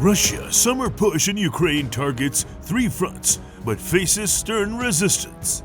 Russia's summer push in Ukraine targets 3 fronts, but faces stern resistance.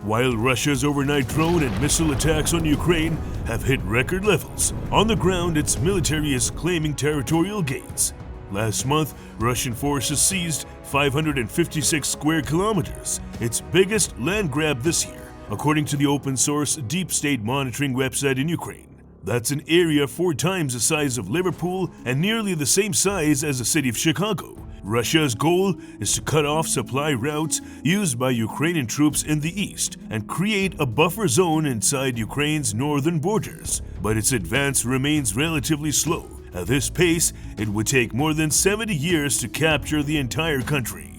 While Russia's overnight drone and missile attacks on Ukraine have hit record levels, on the ground its military is claiming territorial gains. Last month, Russian forces seized 556 square kilometers, its biggest land grab this year, according to the open-source Deep State monitoring website in Ukraine. That's an area 4 times the size of Liverpool and nearly the same size as the city of Chicago. Russia's goal is to cut off supply routes used by Ukrainian troops in the east and create a buffer zone inside Ukraine's northern borders. But its advance remains relatively slow. At this pace, it would take more than 70 years to capture the entire country.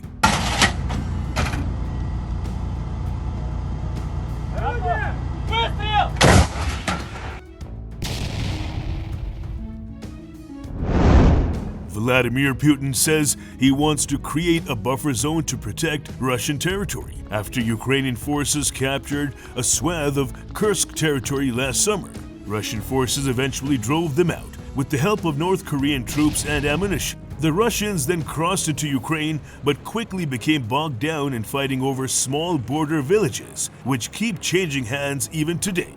Vladimir Putin says he wants to create a buffer zone to protect Russian territory after Ukrainian forces captured a swath of Kursk territory last summer. Russian forces eventually drove them out with the help of North Korean troops and ammunition. The Russians then crossed into Ukraine but quickly became bogged down in fighting over small border villages, which keep changing hands even today.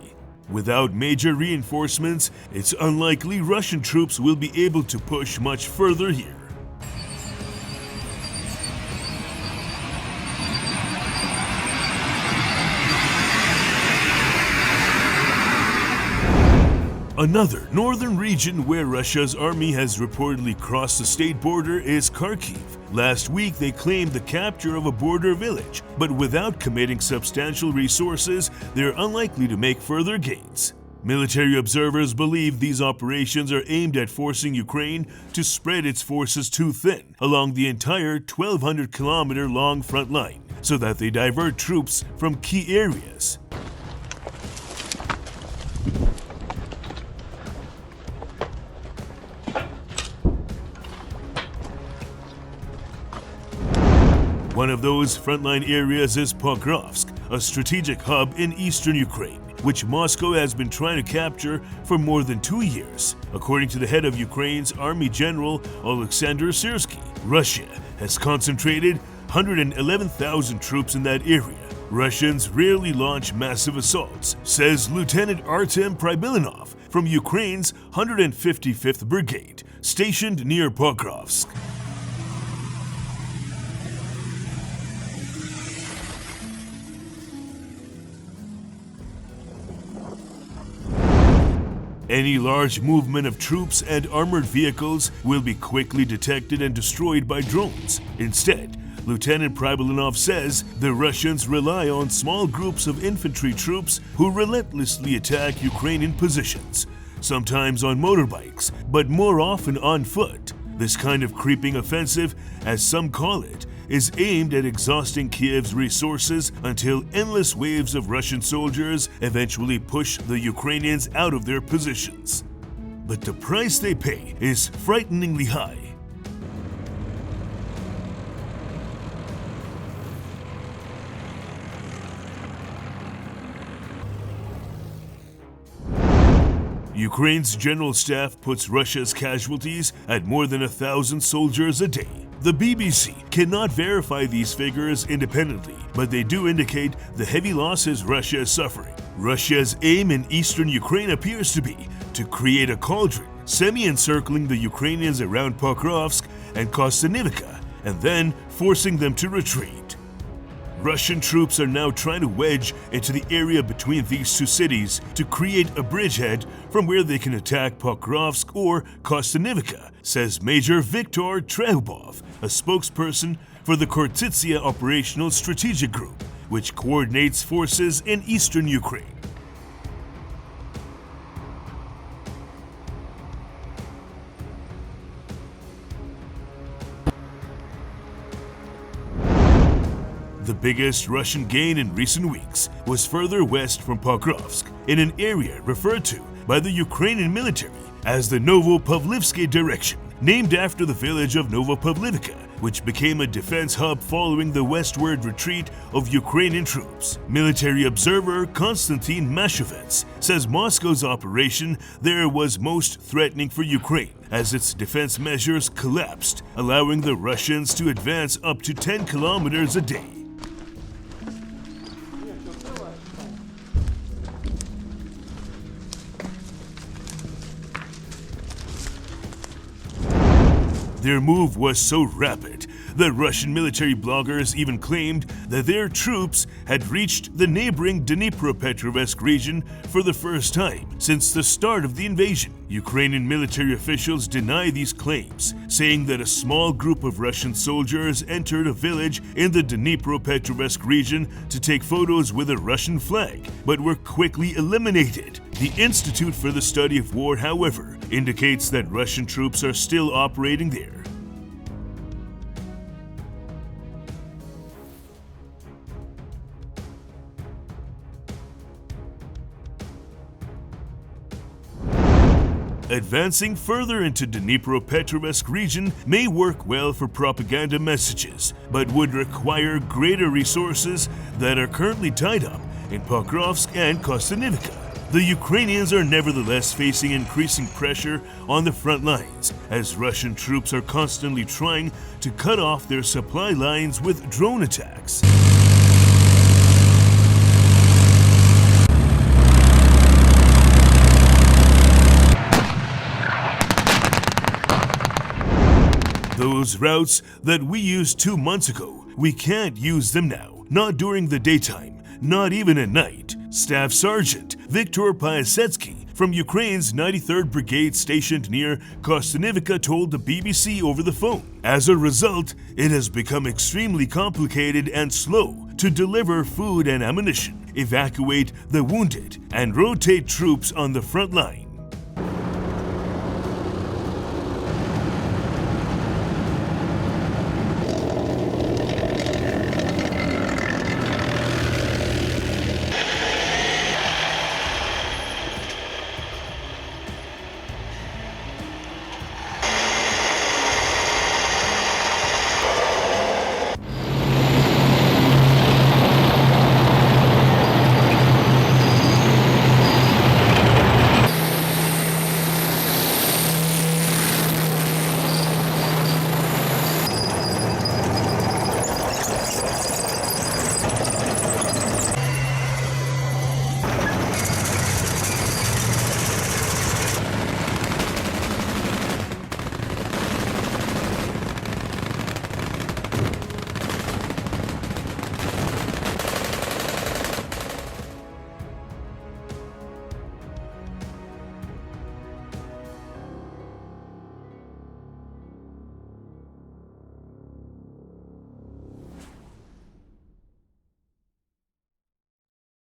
Without major reinforcements, it's unlikely Russian troops will be able to push much further here. Another northern region where Russia's army has reportedly crossed the state border is Kyiv. Last week they claimed the capture of a border village, but without committing substantial resources, they're unlikely to make further gains. Military observers believe these operations are aimed at forcing Ukraine to spread its forces too thin along the entire 1,200-kilometer-long front line, so that they divert troops from key areas. One of those frontline areas is Pokrovsk, a strategic hub in eastern Ukraine, which Moscow has been trying to capture for more than 2 years. According to the head of Ukraine's Army General Alexander Syrsky, Russia has concentrated 111,000 troops in that area. Russians rarely launch massive assaults, says Lieutenant Artem Pribilinov from Ukraine's 155th Brigade, stationed near Pokrovsk. Any large movement of troops and armored vehicles will be quickly detected and destroyed by drones. Instead, Lieutenant Pribilinov says the Russians rely on small groups of infantry troops who relentlessly attack Ukrainian positions, sometimes on motorbikes, but more often on foot. This kind of creeping offensive, as some call it, is aimed at exhausting Kyiv's resources until endless waves of Russian soldiers eventually push the Ukrainians out of their positions. But the price they pay is frighteningly high. Ukraine's general staff puts Russia's casualties at more than 1,000 soldiers a day. The BBC cannot verify these figures independently, but they do indicate the heavy losses Russia is suffering. Russia's aim in eastern Ukraine appears to be to create a cauldron, semi-encircling the Ukrainians around Pokrovsk and Kostanivka, and then forcing them to retreat. Russian troops are now trying to wedge into the area between these two cities to create a bridgehead from where they can attack Pokrovsk or Kostanivka, says Major Viktor Trehubov, a spokesperson for the Khortytsia Operational Strategic Group, which coordinates forces in eastern Ukraine. The biggest Russian gain in recent weeks was further west from Pokrovsk, in an area referred to by the Ukrainian military as the Novopavlivsky direction. named after the village of Novopavlivka, which became a defense hub following the westward retreat of Ukrainian troops. Military observer Konstantin Mashovets says Moscow's operation there was most threatening for Ukraine, as its defense measures collapsed, allowing the Russians to advance up to 10 kilometers a day. Their move was so rapid that Russian military bloggers even claimed that their troops had reached the neighboring Dnipropetrovsk region for the first time since the start of the invasion. Ukrainian military officials deny these claims, saying that a small group of Russian soldiers entered a village in the Dnipropetrovsk region to take photos with a Russian flag, but were quickly eliminated. The Institute for the Study of War, however, indicates that Russian troops are still operating there. Advancing further into Dnipropetrovsk region may work well for propaganda messages, but would require greater resources that are currently tied up in Pokrovsk and Kostanivka. The Ukrainians are nevertheless facing increasing pressure on the front lines, as Russian troops are constantly trying to cut off their supply lines with drone attacks. Those routes that we used 2 months ago, we can't use them now. Not during the daytime, not even at night. Staff Sergeant Viktor Piasecki from Ukraine's 93rd Brigade stationed near Kostanivka told the BBC over the phone. As a result, it has become extremely complicated and slow to deliver food and ammunition, evacuate the wounded, and rotate troops on the front line.